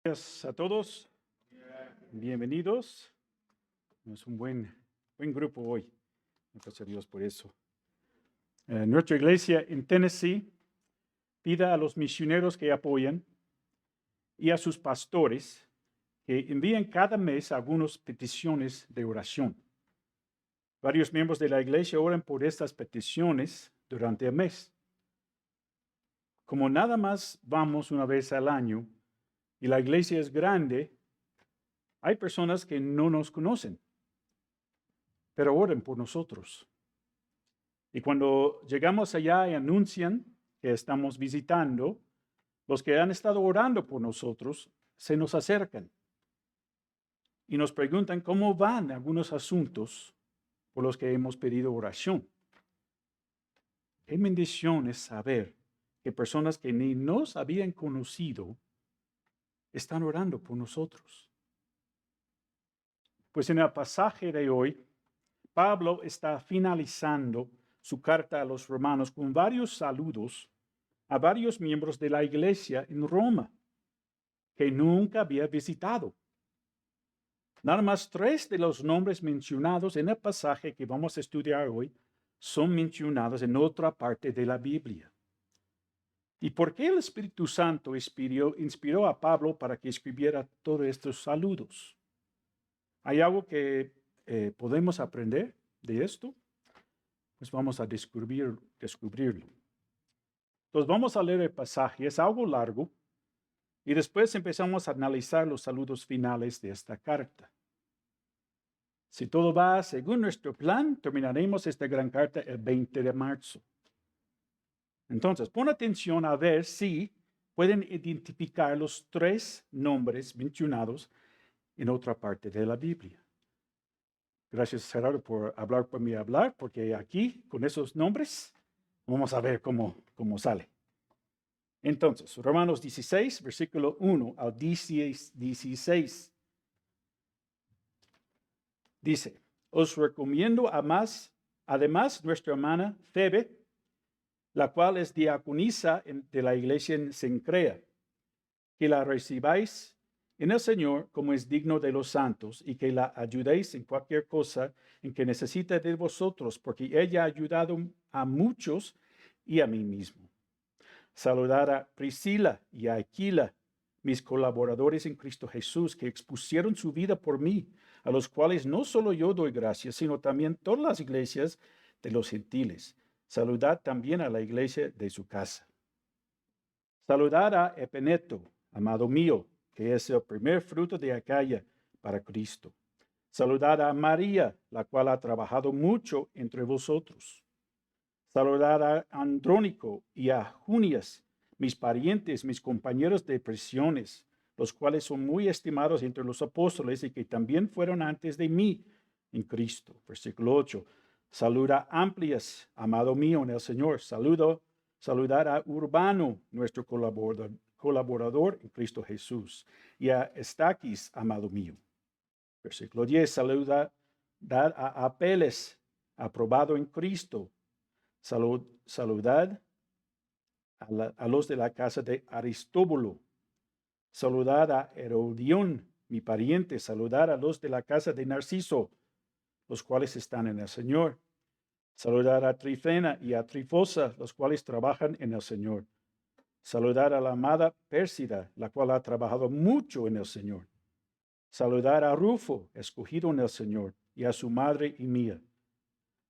Gracias a todos. Bienvenidos. Es un buen grupo hoy. Gracias a Dios por eso. Nuestra iglesia en Tennessee pide a los misioneros que apoyan y a sus pastores que envíen cada mes algunas peticiones de oración. Varios miembros de la iglesia oran por estas peticiones durante el mes. Como nada más vamos una vez al año y la iglesia es grande, hay personas que no nos conocen, pero oren por nosotros. Y cuando llegamos allá y anuncian que estamos visitando, los que han estado orando por nosotros se nos acercan y nos preguntan cómo van algunos asuntos por los que hemos pedido oración. Qué bendición es saber que personas que ni nos habían conocido están orando por nosotros. Pues en el pasaje de hoy, Pablo está finalizando su carta a los romanos con varios saludos a varios miembros de la iglesia en Roma que nunca había visitado. Nada más 3 de los nombres mencionados en el pasaje que vamos a estudiar hoy son mencionados en otra parte de la Biblia. ¿Y por qué el Espíritu Santo inspiró a Pablo para que escribiera todos estos saludos? ¿Hay algo que podemos aprender de esto? Pues vamos a descubrirlo. Entonces vamos a leer el pasaje, es algo largo, y después empezamos a analizar los saludos finales de esta carta. Si todo va según nuestro plan, terminaremos esta gran carta el 20 de marzo. Entonces, pon atención a ver si pueden identificar los 3 nombres mencionados en otra parte de la Biblia. Gracias, Gerardo, por hablar por mí porque aquí, con esos nombres, vamos a ver cómo sale. Entonces, Romanos 16, versículo 1 al 16. Dice, os recomiendo además nuestra hermana Febe, la cual es diaconisa de la iglesia en Cencrea, que la recibáis en el Señor como es digno de los santos y que la ayudéis en cualquier cosa en que necesite de vosotros, porque ella ha ayudado a muchos y a mí mismo. Saludar a Priscila y a Aquila, mis colaboradores en Cristo Jesús, que expusieron su vida por mí, a los cuales no solo yo doy gracias, sino también todas las iglesias de los gentiles. Saludad también a la iglesia de su casa. Saludad a Epeneto, amado mío, que es el primer fruto de Acaya para Cristo. Saludad a María, la cual ha trabajado mucho entre vosotros. Saludad a Andrónico y a Junias, mis parientes, mis compañeros de prisiones, los cuales son muy estimados entre los apóstoles y que también fueron antes de mí en Cristo. Versículo 8. Saluda a Amplias, amado mío en el Señor. Saludar a Urbano, nuestro colaborador en Cristo Jesús, y a Estaquis, amado mío. Versículo 10. Saludad a Apeles, aprobado en Cristo. Saludad a los de la casa de Aristóbulo. Saludad a Herodión, mi pariente. Saludad a los de la casa de Narciso, los cuales están en el Señor. Saludad a Trifena y a Trifosa, los cuales trabajan en el Señor. Saludad a la amada Pérsida, la cual ha trabajado mucho en el Señor. Saludad a Rufo, escogido en el Señor, y a su madre y mía.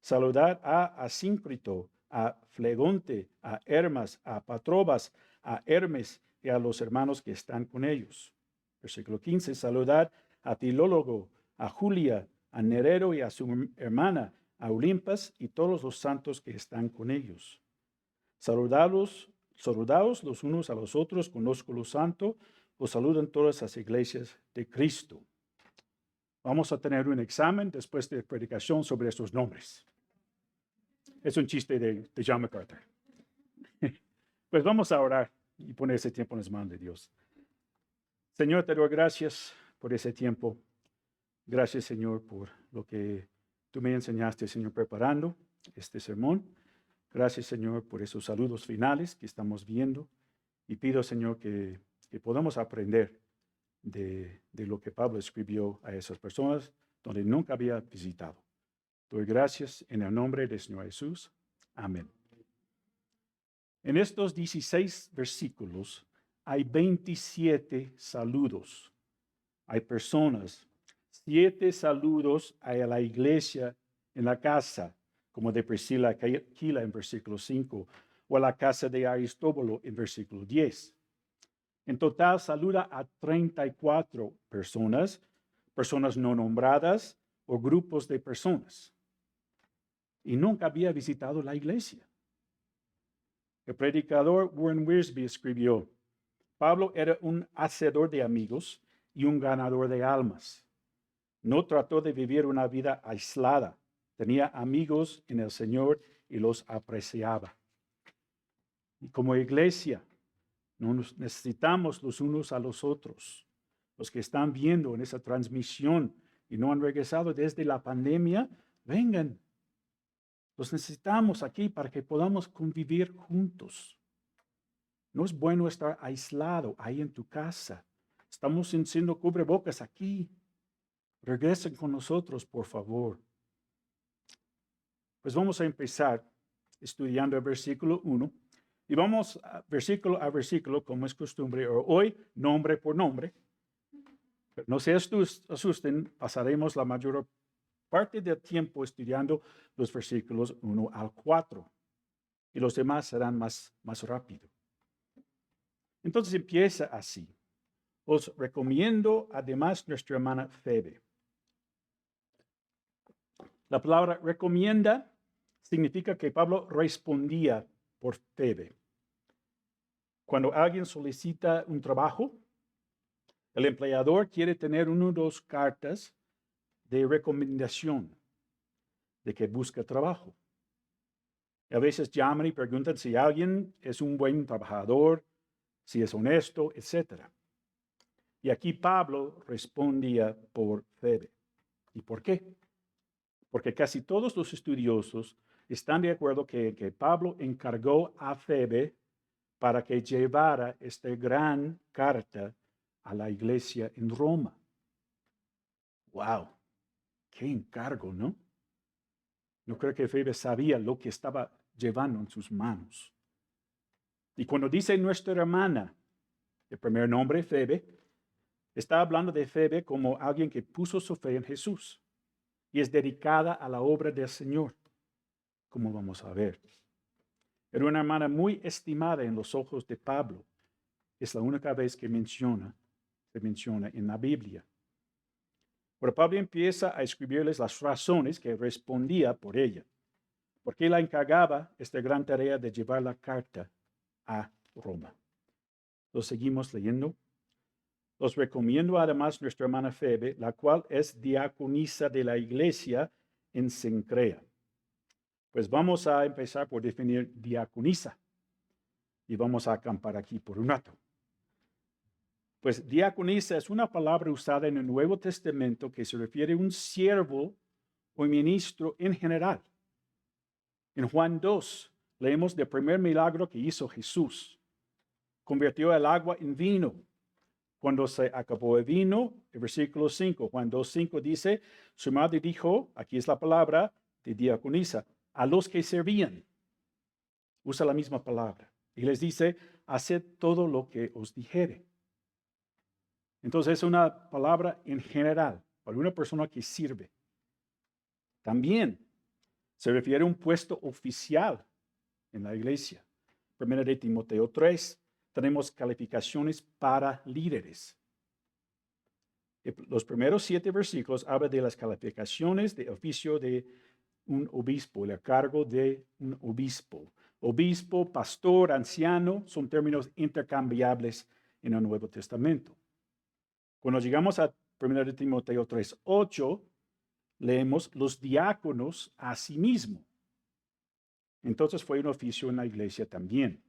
Saludad a Asíncrito, a Flegonte, a Hermas, a Patrobas, a Hermes y a los hermanos que están con ellos. Versículo 15. Saludad a Filólogo, a Julia, a Nerero y a su hermana, a Olimpas y todos los santos que están con ellos. Saludaos los unos a los otros con ósculo santo. Os saludan todas las iglesias de Cristo. Vamos a tener un examen después de predicación sobre estos nombres. Es un chiste de John MacArthur. Pues vamos a orar y poner ese tiempo en las manos de Dios. Señor, te doy gracias por ese tiempo. Gracias, Señor, por lo que tú me enseñaste, Señor, preparando este sermón. Gracias, Señor, por esos saludos finales que estamos viendo. Y pido, Señor, que podamos aprender de lo que Pablo escribió a esas personas donde nunca había visitado. Doy gracias en el nombre del Señor Jesús. Amén. En estos 16 versículos hay 27 saludos. Hay personas, 7 saludos a la iglesia en la casa, como de Priscila y Aquila en versículo 5, o a la casa de Aristóbulo en versículo 10. En total saluda a 34 personas, personas no nombradas o grupos de personas. Y nunca había visitado la iglesia. El predicador Warren Wiersbe escribió, Pablo era un hacedor de amigos y un ganador de almas. No trató de vivir una vida aislada. Tenía amigos en el Señor y los apreciaba. Y como iglesia, nos necesitamos los unos a los otros. Los que están viendo en esa transmisión y no han regresado desde la pandemia, vengan. Los necesitamos aquí para que podamos convivir juntos. No es bueno estar aislado ahí en tu casa. Estamos haciendo cubrebocas aquí. Regresen con nosotros, por favor. Pues vamos a empezar estudiando el versículo 1. Y vamos versículo a versículo, como es costumbre, hoy nombre por nombre. No se asusten, pasaremos la mayor parte del tiempo estudiando los versículos 1 al 4. Y los demás serán más rápido. Entonces empieza así. Os recomiendo además nuestra hermana Febe. La palabra recomienda significa que Pablo respondía por Febe. Cuando alguien solicita un trabajo, el empleador quiere tener 1 o 2 cartas de recomendación de que busca trabajo. A veces llaman y preguntan si alguien es un buen trabajador, si es honesto, etc. Y aquí Pablo respondía por Febe. ¿Y por qué? Porque casi todos los estudiosos están de acuerdo que Pablo encargó a Febe para que llevara esta gran carta a la iglesia en Roma. ¡Wow! ¡Qué encargo!, ¿no? Yo creo que Febe sabía lo que estaba llevando en sus manos. Y cuando dice nuestra hermana, el primer nombre, Febe, está hablando de Febe como alguien que puso su fe en Jesús y es dedicada a la obra del Señor, como vamos a ver. Era una hermana muy estimada en los ojos de Pablo. Es la única vez que se menciona en la Biblia. Pero Pablo empieza a escribirles las razones que respondía por ella, porque la encargaba esta gran tarea de llevar la carta a Roma. Lo seguimos leyendo. Los recomiendo además nuestra hermana Febe, la cual es diaconisa de la iglesia en Cencrea. Pues vamos a empezar por definir diaconisa y vamos a acampar aquí por un rato. Pues diaconisa es una palabra usada en el Nuevo Testamento que se refiere a un siervo o ministro en general. En Juan 2 leemos del primer milagro que hizo Jesús. Convirtió el agua en vino. Cuando se acabó el vino, el versículo 5, Juan 2:5 dice, su madre dijo, aquí es la palabra de diaconisa, a los que servían. Usa la misma palabra. Y les dice, haced todo lo que os dijere. Entonces es una palabra en general, para una persona que sirve. También se refiere a un puesto oficial en la iglesia. Primera de Timoteo 3, tenemos calificaciones para líderes. Los primeros 7 versículos hablan de las calificaciones de oficio de un obispo, el cargo de un obispo. Obispo, pastor, anciano, son términos intercambiables en el Nuevo Testamento. Cuando llegamos a 1 Timoteo 3:8, leemos los diáconos a sí mismo. Entonces fue un oficio en la iglesia también.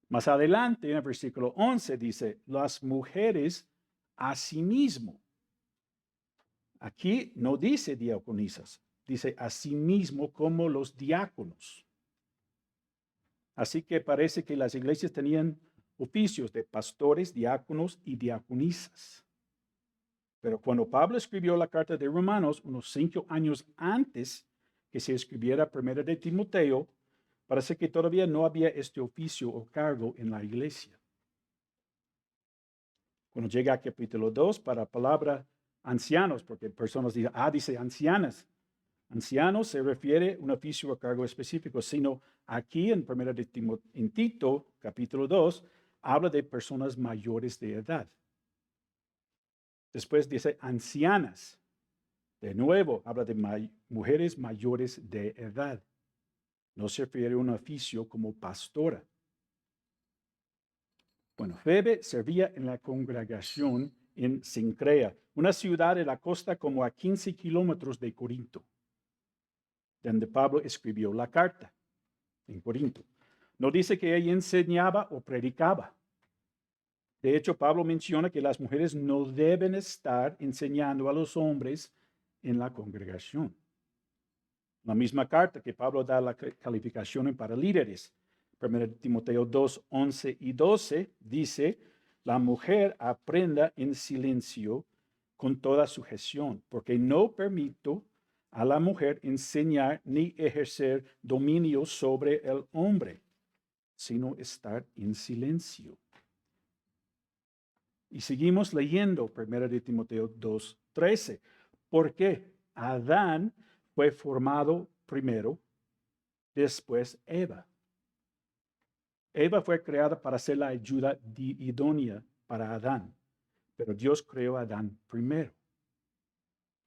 Más adelante, en el versículo 11, dice, las mujeres a sí mismo. Aquí no dice diaconisas, dice a sí mismo como los diáconos. Así que parece que las iglesias tenían oficios de pastores, diáconos y diaconisas. Pero cuando Pablo escribió la carta de Romanos, unos 5 años antes que se escribiera primera de Timoteo, parece que todavía no había este oficio o cargo en la iglesia. Cuando llega a capítulo 2, para la palabra ancianos, porque personas dicen, dice ancianas. Ancianos se refiere a un oficio o cargo específico, sino aquí en primera de en Tito, capítulo 2, habla de personas mayores de edad. Después dice ancianas. De nuevo, habla de mujeres mayores de edad. No se refiere a un oficio como pastora. Bueno, Febe servía en la congregación en Cencrea, una ciudad de la costa como a 15 kilómetros de Corinto, donde Pablo escribió la carta, en Corinto. No dice que ella enseñaba o predicaba. De hecho, Pablo menciona que las mujeres no deben estar enseñando a los hombres en la congregación. La misma carta que Pablo da la calificación para líderes. 1 Timoteo 2, 11 y 12 dice, la mujer aprenda en silencio con toda sujeción, porque no permito a la mujer enseñar ni ejercer dominio sobre el hombre, sino estar en silencio. Y seguimos leyendo 1 Timoteo 2, 13. ¿Por qué? Adán fue formado primero, después Eva. Eva fue creada para ser la ayuda idónea para Adán, pero Dios creó a Adán primero.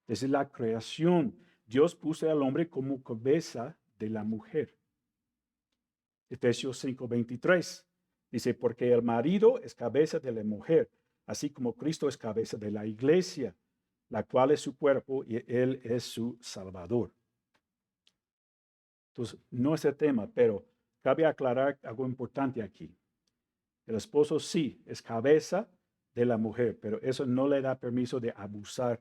Desde la creación, Dios puso al hombre como cabeza de la mujer. Efesios 5:23 dice, porque el marido es cabeza de la mujer, así como Cristo es cabeza de la iglesia, la cual es su cuerpo y Él es su Salvador. Entonces, no es el tema, pero cabe aclarar algo importante aquí. El esposo sí es cabeza de la mujer, pero eso no le da permiso de abusar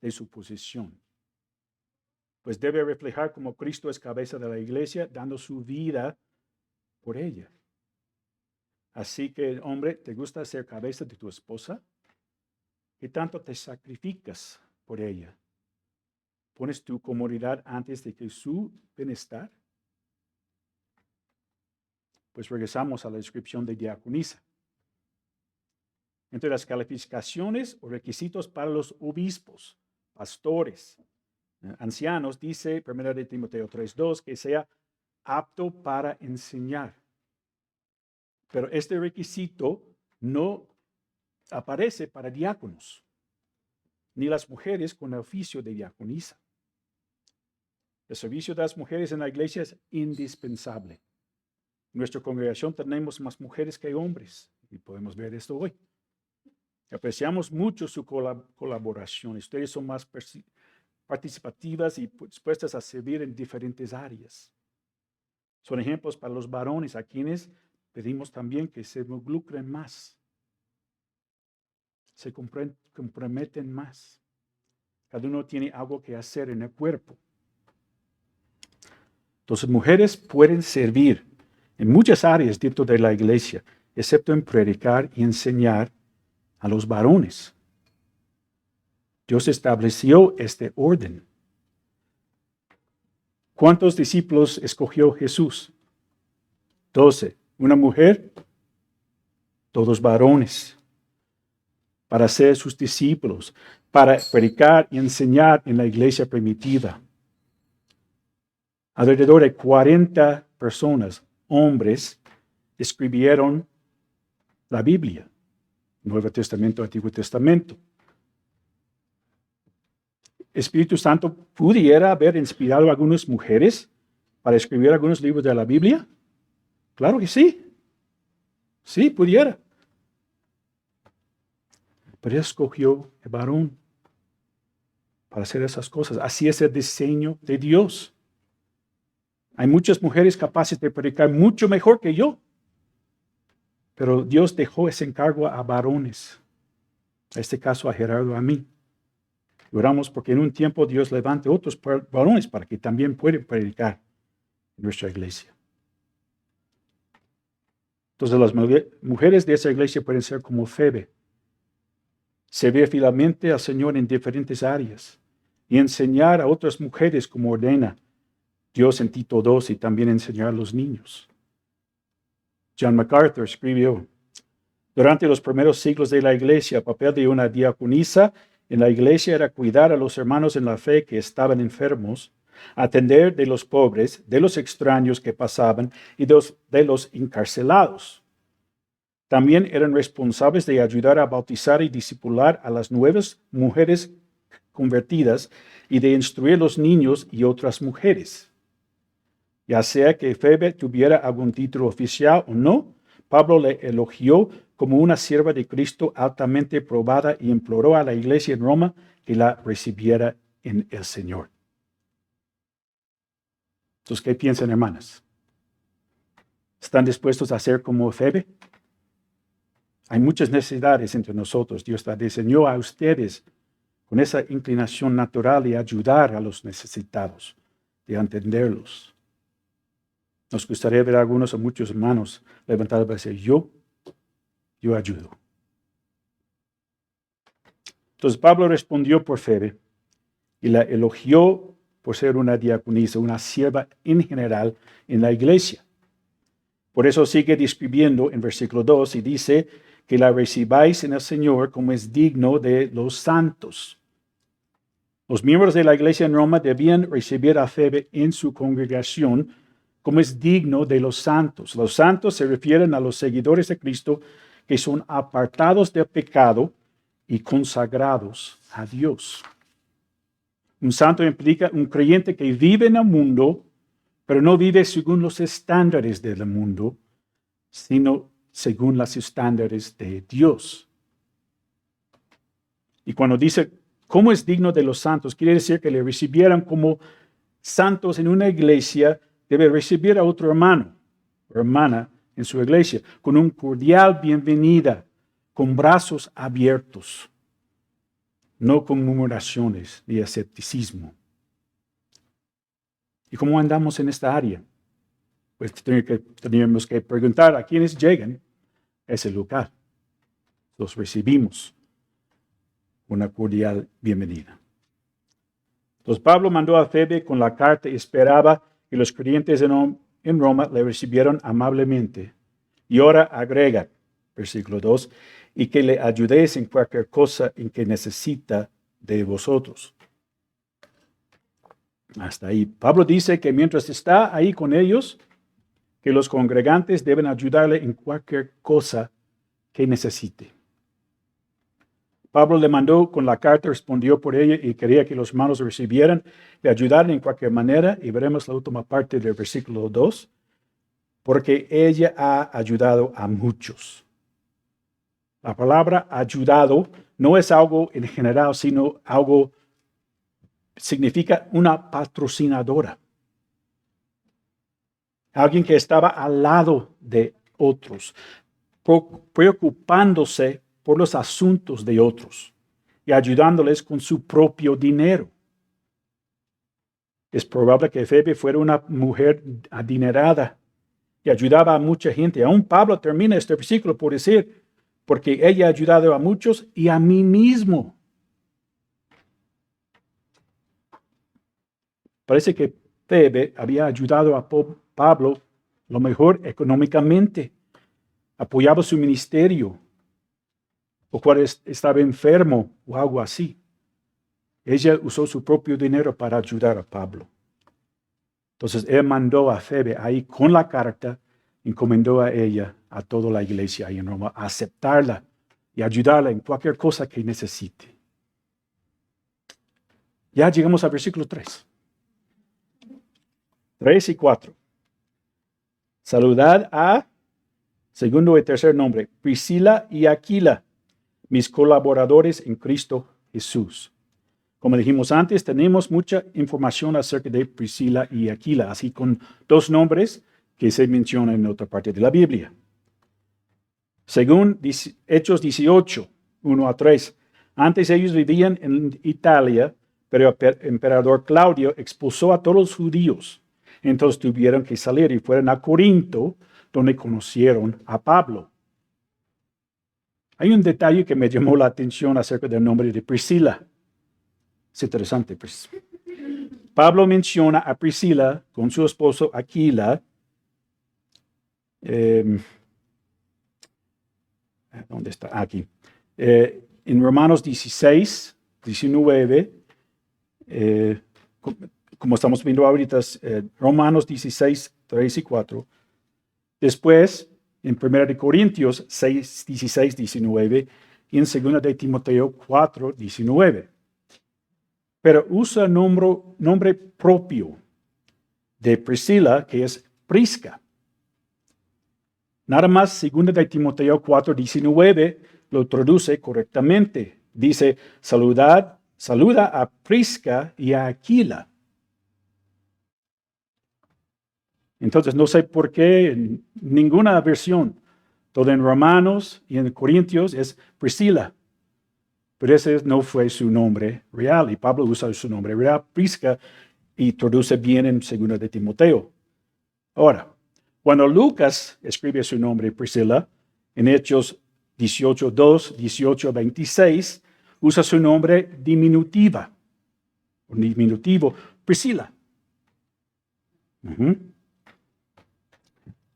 de su posición. Pues debe reflejar como Cristo es cabeza de la iglesia, dando su vida por ella. Así que, hombre, ¿te gusta ser cabeza de tu esposa? ¿Qué tanto te sacrificas por ella? ¿Pones tu comodidad antes de que su bienestar? Pues regresamos a la descripción de diaconisa. Entre las calificaciones o requisitos para los obispos, pastores, ancianos, dice 1 de Timoteo 3:2, que sea apto para enseñar. Pero este requisito no aparece para diáconos, ni las mujeres con el oficio de diaconisa. El servicio de las mujeres en la iglesia es indispensable. En nuestra congregación tenemos más mujeres que hombres, y podemos ver esto hoy. Apreciamos mucho su colaboración. Ustedes son más participativas y dispuestas a servir en diferentes áreas. Son ejemplos para los varones, a quienes pedimos también que se involucren más, se comprometen más. Cada uno tiene algo que hacer en el cuerpo. Entonces, mujeres pueden servir en muchas áreas dentro de la iglesia, excepto en predicar y enseñar a los varones. Dios estableció este orden. ¿Cuántos discípulos escogió Jesús? 12. Una mujer, todos varones, para ser sus discípulos, para predicar y enseñar en la iglesia primitiva. Alrededor de 40 personas, hombres, escribieron la Biblia, Nuevo Testamento, Antiguo Testamento. Espíritu Santo pudiera haber inspirado a algunas mujeres para escribir algunos libros de la Biblia. Claro que sí. Sí, pudiera. Pero Él escogió el varón para hacer esas cosas. Así es el diseño de Dios. Hay muchas mujeres capaces de predicar mucho mejor que yo. Pero Dios dejó ese encargo a varones. En este caso a Gerardo, a mí. Oramos porque en un tiempo Dios levante otros varones para que también puedan predicar en nuestra iglesia. Entonces las mujeres de esa iglesia pueden ser como Febe, servir fielmente al Señor en diferentes áreas y enseñar a otras mujeres como ordena Dios en Tito 2 y también enseñar a los niños. John MacArthur escribió, durante los primeros siglos de la iglesia, el papel de una diaconisa en la iglesia era cuidar a los hermanos en la fe que estaban enfermos, atender de los pobres, de los extraños que pasaban y de los encarcelados. También eran responsables de ayudar a bautizar y discipular a las nuevas mujeres convertidas y de instruir a los niños y otras mujeres. Ya sea que Febe tuviera algún título oficial o no, Pablo le elogió como una sierva de Cristo altamente probada y imploró a la iglesia en Roma que la recibiera en el Señor. Entonces, ¿qué piensan, hermanas? ¿Están dispuestos a ser como Febe? Hay muchas necesidades entre nosotros. Dios la diseñó a ustedes con esa inclinación natural de ayudar a los necesitados, de entenderlos. Nos gustaría ver a algunos o muchos hermanos levantados para decir, yo ayudo. Entonces Pablo respondió por Febe y la elogió por ser una diaconisa, una sierva en general en la iglesia. Por eso sigue describiendo en versículo 2 y dice que la recibáis en el Señor como es digno de los santos. Los miembros de la iglesia en Roma debían recibir a Febe en su congregación como es digno de los santos. Los santos se refieren a los seguidores de Cristo que son apartados del pecado y consagrados a Dios. Un santo implica un creyente que vive en el mundo, pero no vive según los estándares del mundo, sino según los estándares de Dios. Y cuando dice, ¿cómo es digno de los santos? Quiere decir que le recibieran como santos en una iglesia, debe recibir a otro hermano o hermana en su iglesia con un cordial bienvenida, con brazos abiertos, no con murmuraciones ni escepticismo. ¿Y cómo andamos en esta área? Pues tenemos que preguntar a quienes llegan a ese lugar. Los recibimos una cordial bienvenida. Entonces Pablo mandó a Febe con la carta y esperaba que los creyentes en Roma le recibieran amablemente. Y ahora agrega, versículo 2, y que le ayudéis en cualquier cosa en que necesita de vosotros. Hasta ahí. Pablo dice que mientras está ahí con ellos, que los congregantes deben ayudarle en cualquier cosa que necesite. Pablo le mandó con la carta, respondió por ella y quería que los hermanos recibieran, le ayudaran en cualquier manera, y veremos la última parte del versículo 2, porque ella ha ayudado a muchos. La palabra ayudado no es algo en general, sino algo significa una patrocinadora. Alguien que estaba al lado de otros, preocupándose por los asuntos de otros y ayudándoles con su propio dinero. Es probable que Febe fuera una mujer adinerada y ayudaba a mucha gente. Aún Pablo termina este versículo por decir, porque ella ha ayudado a muchos y a mí mismo. Parece que Febe había ayudado a Pablo lo mejor económicamente, apoyaba su ministerio, o cuando estaba enfermo o algo así. Ella usó su propio dinero para ayudar a Pablo. Entonces él mandó a Febe ahí con la carta, encomendó a ella, a toda la iglesia ahí en Roma, a aceptarla y ayudarla en cualquier cosa que necesite. Ya llegamos al versículo 3. 3 y 4. Saludad a, segundo y tercer nombre, Priscila y Aquila, mis colaboradores en Cristo Jesús. Como dijimos antes, tenemos mucha información acerca de Priscila y Aquila, así con dos nombres que se mencionan en otra parte de la Biblia. Según Hechos 18, 1 a 3, antes ellos vivían en Italia, pero el emperador Claudio expulsó a todos los judíos. Entonces tuvieron que salir y fueron a Corinto, donde conocieron a Pablo. Hay un detalle que me llamó la atención acerca del nombre de Priscila. Es interesante, pues. Pablo menciona a Priscila con su esposo Aquila. ¿Dónde está? Aquí. En Romanos 16, 19, como estamos viendo ahorita, Romanos 16, 3 y 4. Después, en 1 Corintios 6, 16, 19 y en 2 de Timoteo 4, 19. Pero usa nombre propio de Priscila, que es Prisca. Nada más 2 de Timoteo 4, 19 lo traduce correctamente. Dice, saluda a Prisca y a Aquila. Entonces, no sé por qué en ninguna versión, todo en Romanos y en Corintios es Priscila. Pero ese no fue su nombre real. Y Pablo usa su nombre real, Prisca, y traduce bien en 2 de Timoteo. Ahora, cuando Lucas escribe su nombre Priscila, en Hechos 18:2, 18:26, usa su nombre diminutivo, Priscila.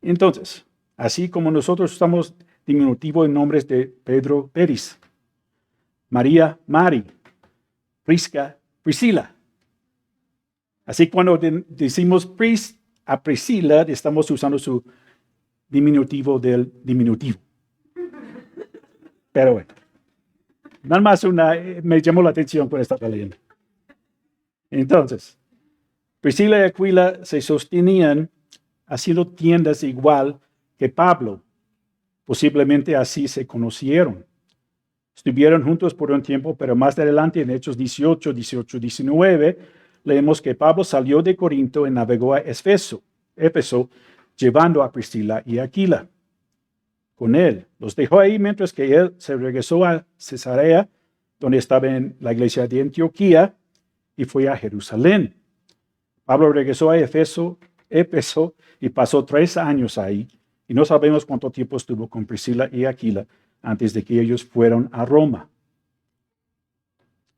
Entonces, así como nosotros usamos diminutivo en nombres de Pedro, Peris, María, Mari, Prisca, Priscila. Así cuando decimos a Priscila, estamos usando su diminutivo del diminutivo. Pero bueno, nada más me llamó la atención cuando estaba leyendo. Entonces, Priscila y Aquila se sostenían haciendo tiendas igual que Pablo. Posiblemente así se conocieron. Estuvieron juntos por un tiempo, pero más adelante en Hechos 18, 19, leemos que Pablo salió de Corinto y navegó a Éfeso, llevando a Priscila y Aquila con él. Los dejó ahí mientras que él se regresó a Cesarea, donde estaba en la iglesia de Antioquía, y fue a Jerusalén. Pablo regresó a Éfeso y pasó 3 años ahí, y no sabemos cuánto tiempo estuvo con Priscila y Aquila antes de que ellos fueran a Roma.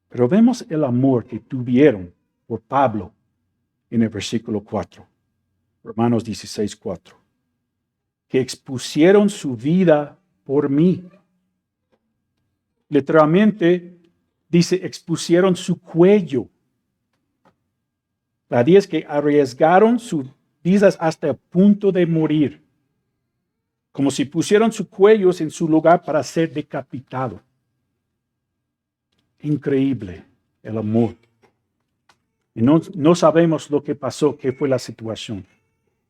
Pero vemos el amor que tuvieron por Pablo en el versículo 4, Romanos 16, 4, que expusieron su vida por mí. Literalmente dice, expusieron su cuello. La idea es que arriesgaron sus vidas hasta el punto de morir, como si pusieron sus cuellos en su lugar para ser decapitado. Increíble el amor. Y no sabemos lo que pasó, qué fue la situación,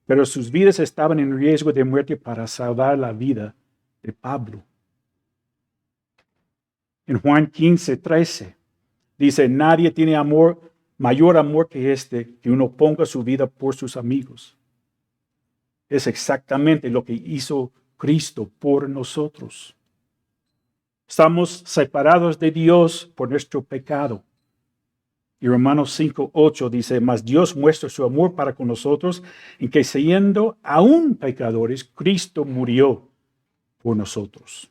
pero sus vidas estaban en riesgo de muerte para salvar la vida de Pablo. En Juan 15, 13, dice, nadie tiene mayor amor que este, que uno ponga su vida por sus amigos. Es exactamente lo que hizo Cristo por nosotros. Estamos separados de Dios por nuestro pecado. Y Romanos 5, 8 dice, mas Dios muestra su amor para con nosotros en que siendo aún pecadores, Cristo murió por nosotros.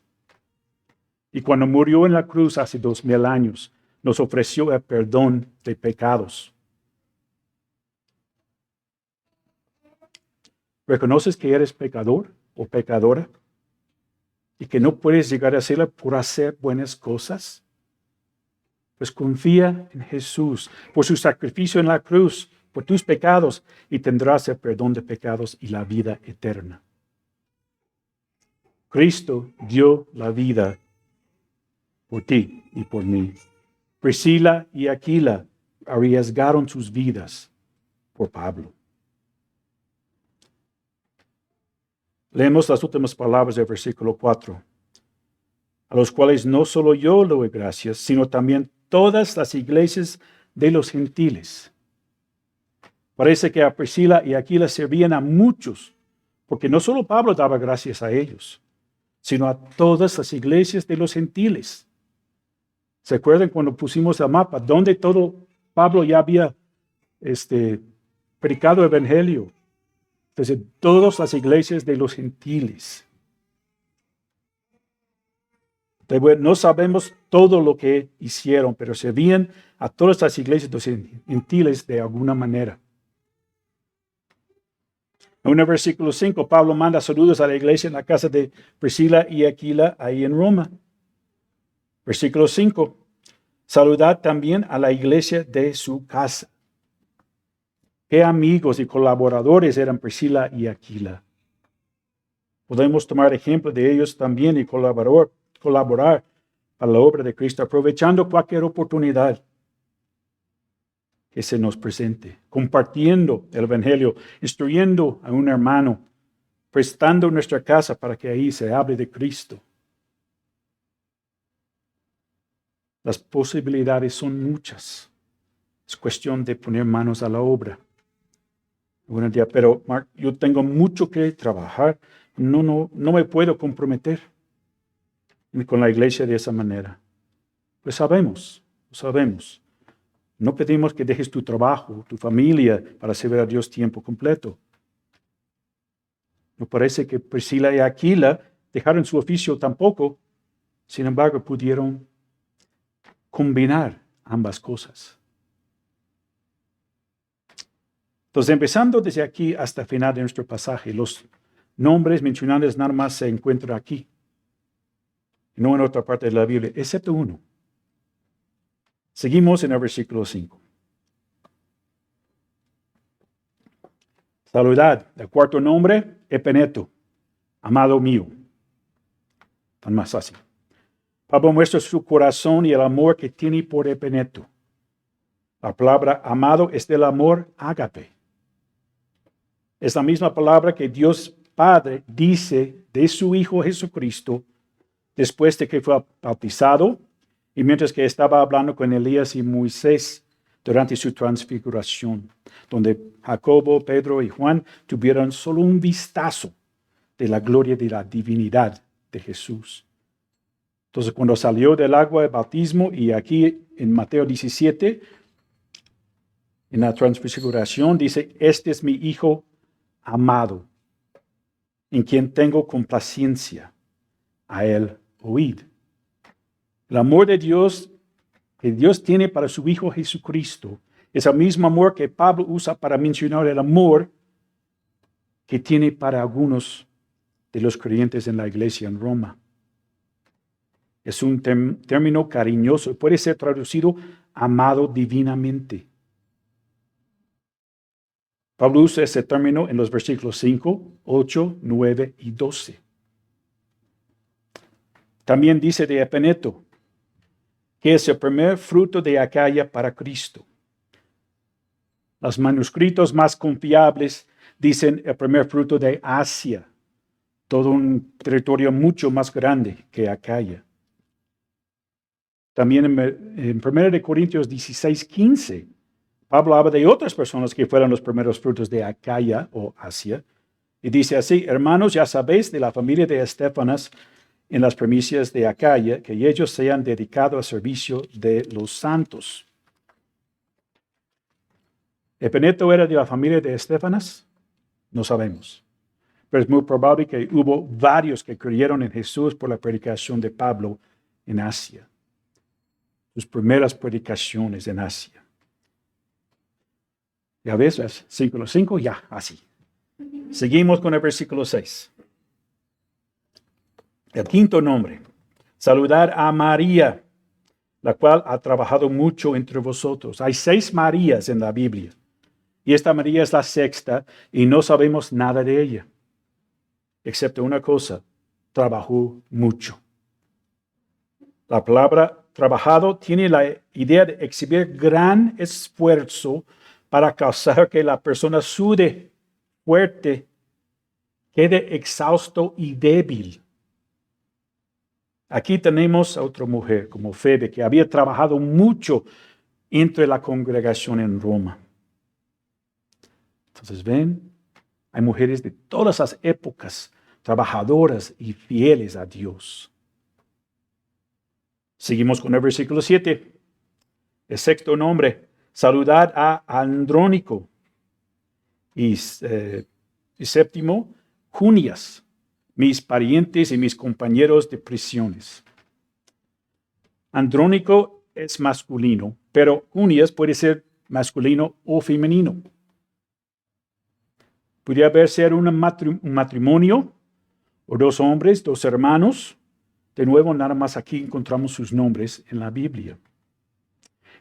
Y cuando murió en la cruz hace 2000 años, nos ofreció el perdón de pecados. ¿Reconoces que eres pecador o pecadora? ¿Y que no puedes llegar a serlo por hacer buenas cosas? Pues confía en Jesús por su sacrificio en la cruz, por tus pecados, y tendrás el perdón de pecados y la vida eterna. Cristo dio la vida por ti y por mí. Priscila y Aquila arriesgaron sus vidas por Pablo. Leemos las últimas palabras del versículo 4. A los cuales no solo yo doy gracias, sino también todas las iglesias de los gentiles. Parece que a Priscila y Aquila servían a muchos, porque no solo Pablo daba gracias a ellos, sino a todas las iglesias de los gentiles. ¿Se acuerdan cuando pusimos el mapa? Donde todo Pablo ya había predicado el evangelio. Entonces, todas las iglesias de los gentiles. No sabemos todo lo que hicieron, pero servían a todas las iglesias de los gentiles de alguna manera. En el versículo 5, Pablo manda saludos a la iglesia en la casa de Priscila y Aquila, ahí en Roma. Versículo 5, saludad también a la iglesia de su casa. Qué amigos y colaboradores eran Priscila y Aquila. Podemos tomar ejemplo de ellos también y colaborar para la obra de Cristo, aprovechando cualquier oportunidad que se nos presente, compartiendo el Evangelio, instruyendo a un hermano, prestando nuestra casa para que ahí se hable de Cristo. Las posibilidades son muchas. Es cuestión de poner manos a la obra. Buenos días, pero Mark, yo tengo mucho que trabajar. No me puedo comprometer con la iglesia de esa manera. Pues sabemos. No pedimos que dejes tu trabajo, tu familia, para servir a Dios tiempo completo. No parece que Priscila y Aquila dejaron su oficio tampoco. Sin embargo, pudieron combinar ambas cosas. Entonces, empezando desde aquí hasta el final de nuestro pasaje, los nombres mencionados nada más se encuentran aquí, no en otra parte de la Biblia, excepto uno. Seguimos en el versículo 5. Saludad. El cuarto nombre, Epeneto, amado mío. Tan más fácil. Pablo muestra su corazón y el amor que tiene por Epeneto. La palabra amado es del amor ágape. Es la misma palabra que Dios Padre dice de su Hijo Jesucristo después de que fue bautizado y mientras que estaba hablando con Elías y Moisés durante su transfiguración, donde Jacobo, Pedro y Juan tuvieron solo un vistazo de la gloria de la divinidad de Jesús. Entonces, cuando salió del agua de bautismo, y aquí en Mateo 17, en la transfiguración, dice, este es mi Hijo amado, en quien tengo complacencia, a él oíd. El amor de Dios que Dios tiene para su Hijo Jesucristo es el mismo amor que Pablo usa para mencionar el amor que tiene para algunos de los creyentes en la iglesia en Roma. Es un término cariñoso, puede ser traducido amado divinamente. Pablo usa ese término en los versículos 5, 8, 9 y 12. También dice de Epeneto, que es el primer fruto de Acaya para Cristo. Los manuscritos más confiables dicen el primer fruto de Asia, todo un territorio mucho más grande que Acaya. También en 1 Corintios 16, 15, Pablo habla de otras personas que fueron los primeros frutos de Acaya o Asia. Y dice así, hermanos, ya sabéis de la familia de Estéfanas en las primicias de Acaya, que ellos se han dedicado al servicio de los santos. ¿Epeneto era de la familia de Estéfanas? No sabemos. Pero es muy probable que hubo varios que creyeron en Jesús por la predicación de Pablo en Asia. Sus primeras predicaciones en Asia. Ya ves, versículo 5, ya, así. Seguimos con el versículo 6. El quinto nombre, saludar a María, la cual ha trabajado mucho entre vosotros. Hay 6 Marías en la Biblia. Y esta María es la sexta y no sabemos nada de ella. Excepto una cosa, trabajó mucho. La palabra trabajado tiene la idea de exhibir gran esfuerzo para causar que la persona sude fuerte, quede exhausto y débil. Aquí tenemos a otra mujer como Febe que había trabajado mucho entre la congregación en Roma. Entonces, ven, hay mujeres de todas las épocas, trabajadoras y fieles a Dios. Seguimos con el versículo 7. El sexto nombre, saludad a Andrónico y Y séptimo, Junias, mis parientes y mis compañeros de prisiones. Andrónico es masculino, pero Junias puede ser masculino o femenino. Podría haber ser un matrimonio o dos hombres, dos hermanos. De nuevo, nada más aquí encontramos sus nombres en la Biblia.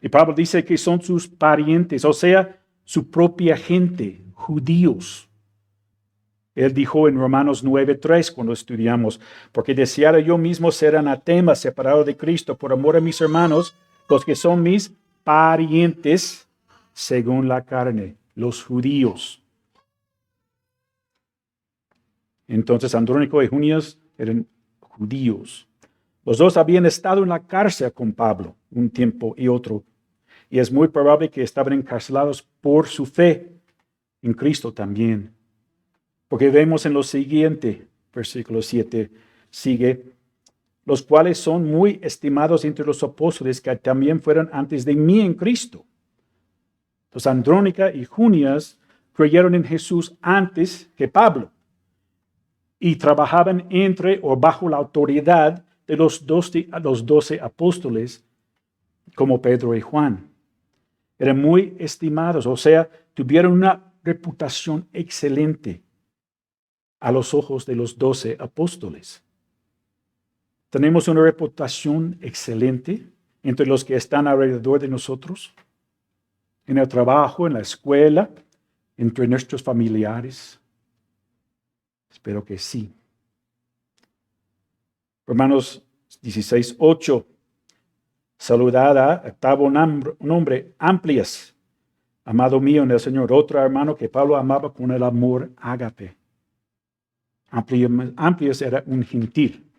Y Pablo dice que son sus parientes, o sea, su propia gente, judíos. Él dijo en Romanos 9:3 cuando estudiamos, porque deseara yo mismo ser anatema, separado de Cristo, por amor a mis hermanos, los que son mis parientes según la carne, los judíos. Entonces Andrónico y Junias eran judíos. Los dos habían estado en la cárcel con Pablo un tiempo y otro, y es muy probable que estaban encarcelados por su fe en Cristo también. Porque vemos en lo siguiente, versículo 7, sigue, los cuales son muy estimados entre los apóstoles que también fueron antes de mí en Cristo. Entonces Andrónica y Junias creyeron en Jesús antes que Pablo y trabajaban entre o bajo la autoridad de los 12 apóstoles como Pedro y Juan. Eran muy estimados, o sea, tuvieron una reputación excelente a los ojos de los 12 apóstoles. Tenemos una reputación excelente entre los que están alrededor de nosotros, en el trabajo, en la escuela, entre nuestros familiares. Espero que sí. Romanos 16:8. Saludad a octavo nombre, Amplias, amado mío en el Señor, otro hermano que Pablo amaba con el amor ágape. Amplias era un gentil.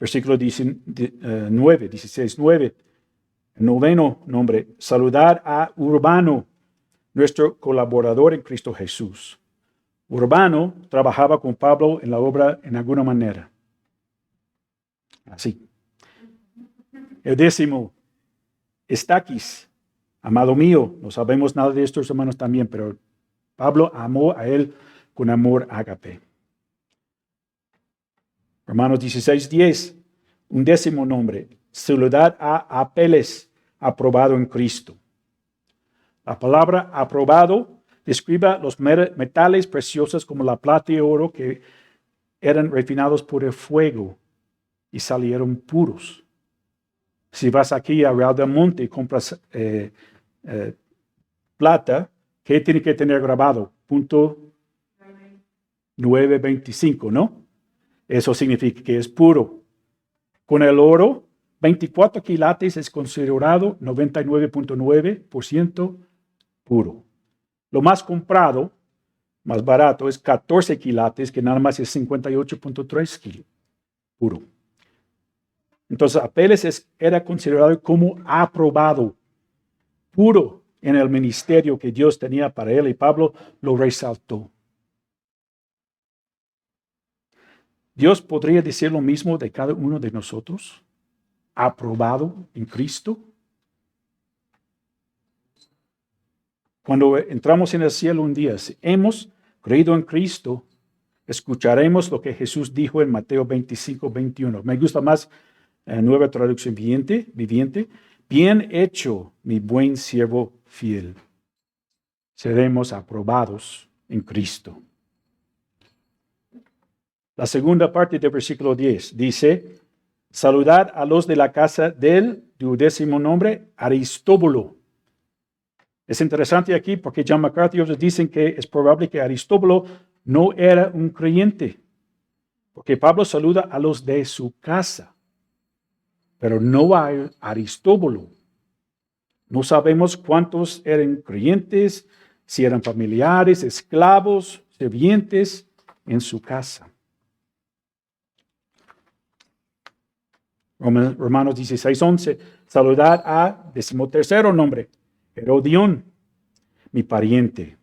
Versículo 16:9. Noveno nombre, saludar a Urbano, nuestro colaborador en Cristo Jesús. Urbano trabajaba con Pablo en la obra en alguna manera. Así. El décimo, Estaquis, amado mío. No sabemos nada de estos hermanos también, pero Pablo amó a él con amor ágape. Romanos 16:10, un décimo nombre, saludad a Apeles, aprobado en Cristo. La palabra aprobado describe los metales preciosos como la plata y oro que eran refinados por el fuego y salieron puros. Si vas aquí a Real del Monte y compras plata, ¿qué tiene que tener grabado? Punto 925, ¿no? Eso significa que es puro. Con el oro, 24 quilates es considerado 99.9% puro. Lo más comprado, más barato, es 14 quilates, que nada más es 58.3 puro. Entonces, Apeles era considerado como aprobado, puro en el ministerio que Dios tenía para él, y Pablo lo resaltó. Dios podría decir lo mismo de cada uno de nosotros, aprobado en Cristo. Cuando entramos en el cielo un día, si hemos creído en Cristo, escucharemos lo que Jesús dijo en Mateo 25:21. Me gusta más Nueva Traducción Viviente. Bien hecho, mi buen siervo fiel. Seremos aprobados en Cristo. La segunda parte del versículo 10 dice, saludad a los de la casa del 10º nombre, Aristóbulo. Es interesante aquí porque John MacArthur y otros dicen que es probable que Aristóbulo no era un creyente, porque Pablo saluda a los de su casa, pero no a Aristóbulo. No sabemos cuántos eran creyentes, si eran familiares, esclavos, sirvientes en su casa. Romanos 16:11, saludad a 13º nombre, Herodión, mi pariente.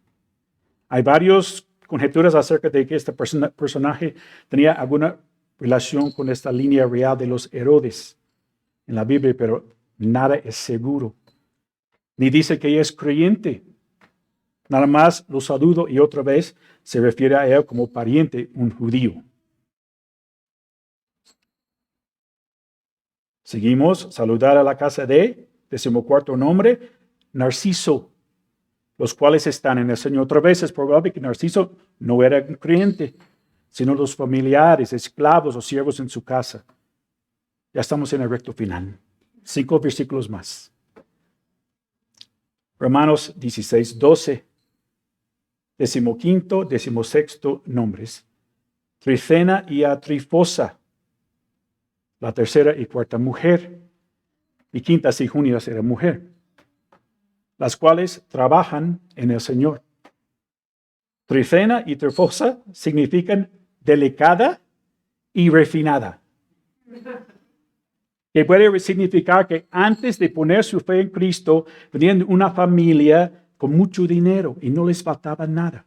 Hay varias conjeturas acerca de que este personaje tenía alguna relación con esta línea real de los Herodes en la Biblia, pero nada es seguro. Ni dice que es creyente, nada más lo saludo y otra vez se refiere a él como pariente, un judío. Seguimos, saludar a la casa de, 14º nombre, Narciso, los cuales están en el Señor. Otra vez es probable que Narciso no era un creyente, sino los familiares, esclavos o siervos en su casa. Ya estamos en el recto final. 5 versículos más. Romanos 16, 12. 15º, 16º nombres. Trifena y Atrifosa, la tercera y cuarta mujer. Y quintas y junias era mujer, las cuales trabajan en el Señor. Trifena y Trifosa significan delicada y refinada. Que puede significar que antes de poner su fe en Cristo, venían de una familia con mucho dinero y no les faltaba nada.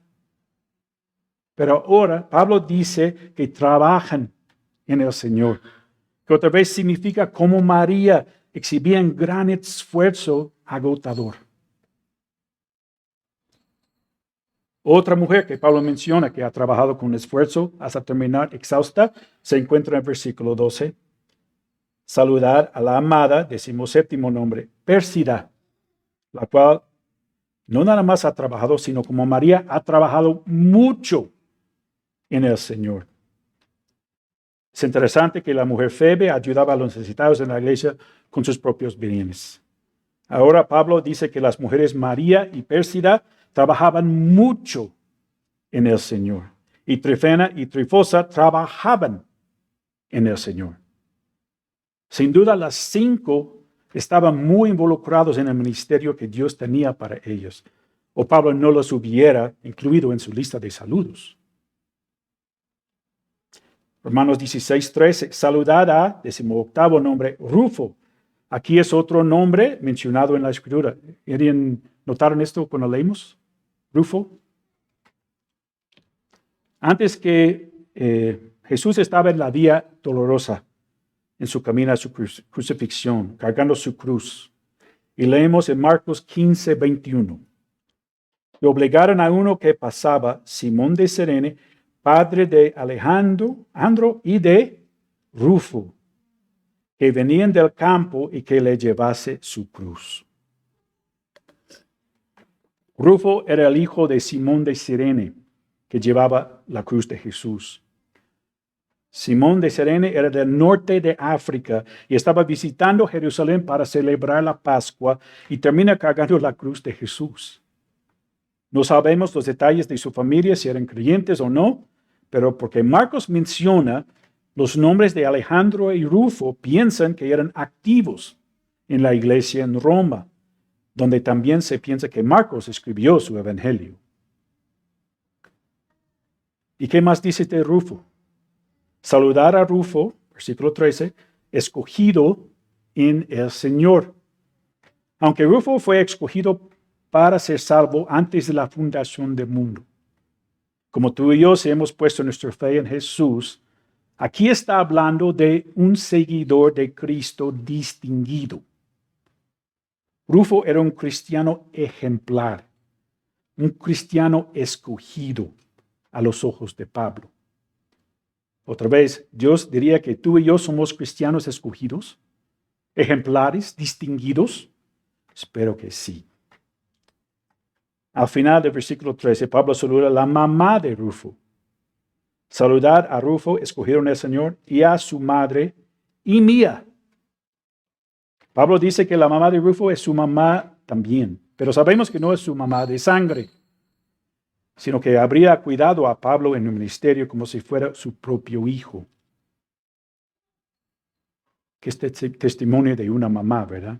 Pero ahora Pablo dice que trabajan en el Señor, que otra vez significa como María exhibían gran esfuerzo agotador. Otra mujer que Pablo menciona que ha trabajado con esfuerzo hasta terminar exhausta se encuentra en el versículo 12. Saludar a la amada, 17º nombre, Pérsida, la cual no nada más ha trabajado, sino como María ha trabajado mucho en el Señor. Es interesante que la mujer Febe ayudaba a los necesitados en la iglesia con sus propios bienes. Ahora Pablo dice que las mujeres María y Pérsida trabajaban mucho en el Señor. Y Trifena y Trifosa trabajaban en el Señor. Sin duda, las 5 estaban muy involucrados en el ministerio que Dios tenía para ellos. O Pablo no los hubiera incluido en su lista de saludos. Romanos 16, 13. Saludad a, 18º nombre, Rufo. Aquí es otro nombre mencionado en la Escritura. ¿Notaron esto cuando leímos? Rufo. Antes que Jesús estaba en la vía dolorosa, en su camino a su crucifixión, cargando su cruz. Y leemos en Marcos 15, 21. Le obligaron a uno que pasaba, Simón de Cirene, padre de Alejandro y de Rufo, que venían del campo y que le llevase su cruz. Rufo era el hijo de Simón de Cirene, que llevaba la cruz de Jesús. Simón de Cirene era del norte de África y estaba visitando Jerusalén para celebrar la Pascua y termina cargando la cruz de Jesús. No sabemos los detalles de su familia, si eran creyentes o no, pero porque Marcos menciona los nombres de Alejandro y Rufo, piensan que eran activos en la iglesia en Roma, donde también se piensa que Marcos escribió su evangelio. ¿Y qué más dice de Rufo? Saludar a Rufo, versículo 13, escogido en el Señor. Aunque Rufo fue escogido para ser salvo antes de la fundación del mundo. Como tú y yo si hemos puesto nuestra fe en Jesús, aquí está hablando de un seguidor de Cristo distinguido. Rufo era un cristiano ejemplar, un cristiano escogido a los ojos de Pablo. Otra vez, Dios diría que tú y yo somos cristianos escogidos, ejemplares, distinguidos. Espero que sí. Al final del versículo 13, Pablo saluda a la mamá de Rufo. Saludar a Rufo, escogido en el Señor, y a su madre y mía. Pablo dice que la mamá de Rufo es su mamá también, pero sabemos que no es su mamá de sangre, sino que habría cuidado a Pablo en el ministerio como si fuera su propio hijo. Que es testimonio de una mamá, ¿verdad?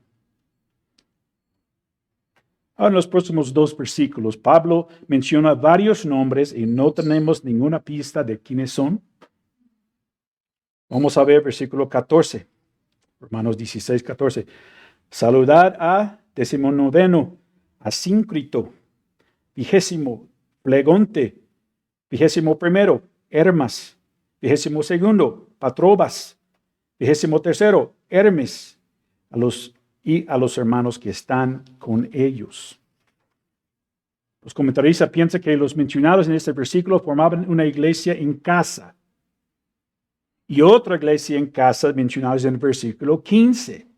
Ahora en los próximos 2 versículos, Pablo menciona varios nombres y no tenemos ninguna pista de quiénes son. Vamos a ver versículo 14, Romanos 16, 14. Saludar a 19º, Asíncrito, 20º, Flegonte, 21º, Hermas, 22º, Patrobas, 23º, Hermes, a los hermanos que están con ellos. Los comentaristas piensan que los mencionados en este versículo formaban una iglesia en casa y otra iglesia en casa mencionados en el versículo 15.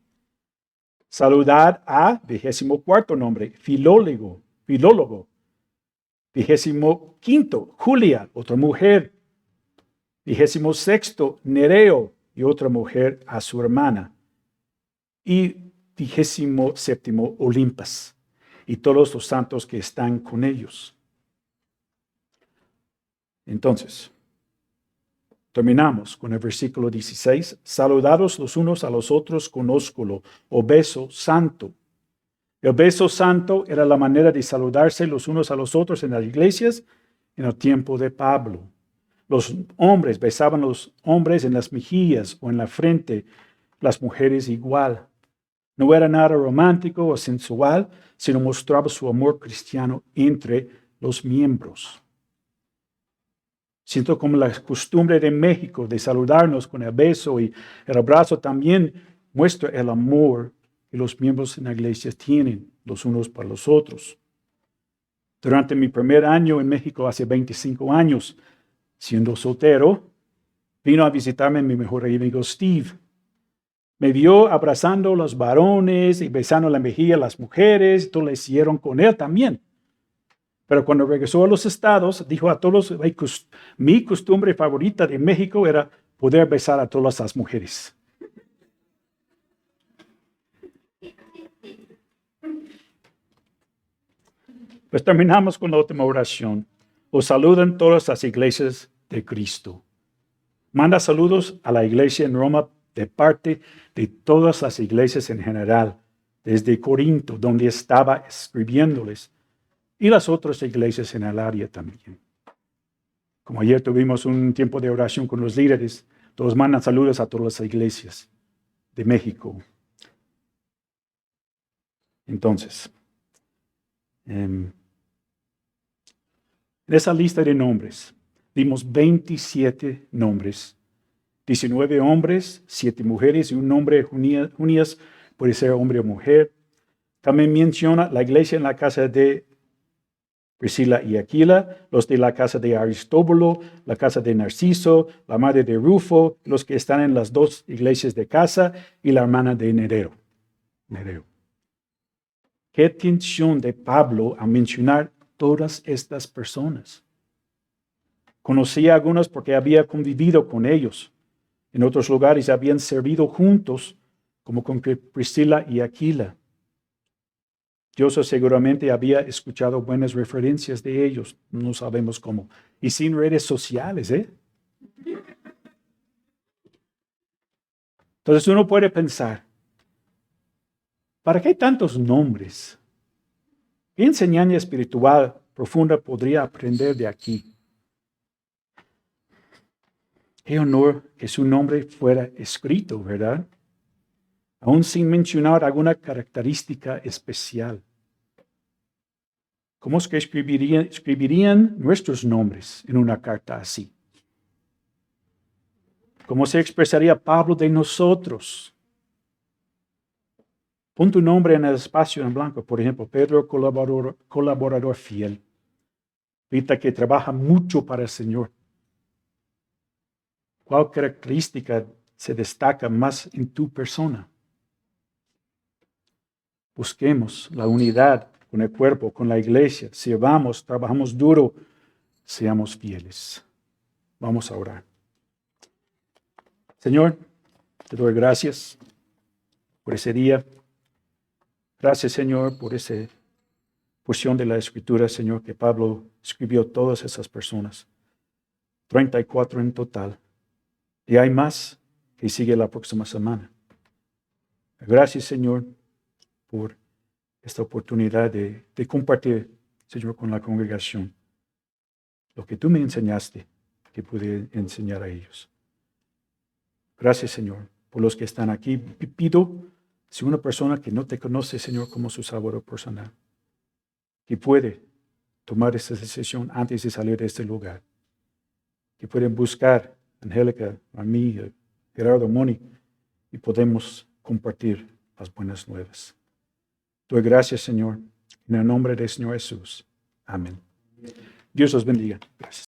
Saludad a, 24º nombre, Filólogo. 25º, Julia, otra mujer. 26º, Nereo y otra mujer a su hermana. Y 27º, Olimpas y todos los santos que están con ellos. Entonces, terminamos con el versículo 16. Saludados los unos a los otros con ósculo o beso santo. El beso santo era la manera de saludarse los unos a los otros en las iglesias en el tiempo de Pablo. Los hombres besaban a los hombres en las mejillas o en la frente, las mujeres igual. No era nada romántico o sensual, sino mostraba su amor cristiano entre los miembros. Siento como la costumbre de México de saludarnos con el beso y el abrazo también muestra el amor que los miembros en la iglesia tienen los unos para los otros. Durante mi primer año en México, hace 25 años, siendo soltero, vino a visitarme mi mejor amigo Steve. Me vio abrazando a los varones y besando la mejilla a las mujeres, todos lo hicieron con él también. Pero cuando regresó a los estados, dijo a todos, mi costumbre favorita de México era poder besar a todas las mujeres. Pues terminamos con la última oración. Os saludan todas las iglesias de Cristo. Manda saludos a la iglesia en Roma de parte de todas las iglesias en general, desde Corinto, donde estaba escribiéndoles, y las otras iglesias en el área también. Como ayer tuvimos un tiempo de oración con los líderes, todos mandan saludos a todas las iglesias de México. Entonces, en esa lista de nombres, dimos 27 nombres. 19 hombres, 7 mujeres y un nombre Junias, puede ser hombre o mujer. También menciona la iglesia en la casa de Priscila y Aquila, los de la casa de Aristóbulo, la casa de Narciso, la madre de Rufo, los que están en las 2 iglesias de casa y la hermana de Nereo. Qué atención de Pablo a mencionar todas estas personas. Conocía a algunos porque había convivido con ellos. En otros lugares habían servido juntos, como con Priscila y Aquila. Yo seguramente había escuchado buenas referencias de ellos, no sabemos cómo. Y sin redes sociales, ¿eh? Entonces uno puede pensar, ¿para qué tantos nombres? ¿Qué enseñanza espiritual profunda podría aprender de aquí? Qué honor que su nombre fuera escrito, ¿verdad? Aún sin mencionar alguna característica especial. ¿Cómo es que escribirían nuestros nombres en una carta así? ¿Cómo se expresaría Pablo de nosotros? Pon tu nombre en el espacio en blanco. Por ejemplo, Pedro, colaborador fiel. Rita, que trabaja mucho para el Señor. ¿Cuál característica se destaca más en tu persona? Busquemos la unidad con el cuerpo, con la iglesia. Sirvamos, trabajamos duro, seamos fieles. Vamos a orar. Señor, te doy gracias por ese día. Gracias, Señor, por esa porción de la Escritura, Señor, que Pablo escribió a todas esas personas. 34 en total. Y hay más que sigue la próxima semana. Gracias, Señor, por esta oportunidad de compartir, Señor, con la congregación lo que tú me enseñaste, que pude enseñar a ellos. Gracias, Señor, por los que están aquí. Pido, si una persona que no te conoce, Señor, como su salvador personal, que puede tomar esta decisión antes de salir de este lugar, que pueden buscar a Angélica, a mí, a Gerardo, Moni, y podemos compartir las buenas nuevas. Doy gracias, Señor, en el nombre del Señor Jesús. Amén. Dios los bendiga. Gracias.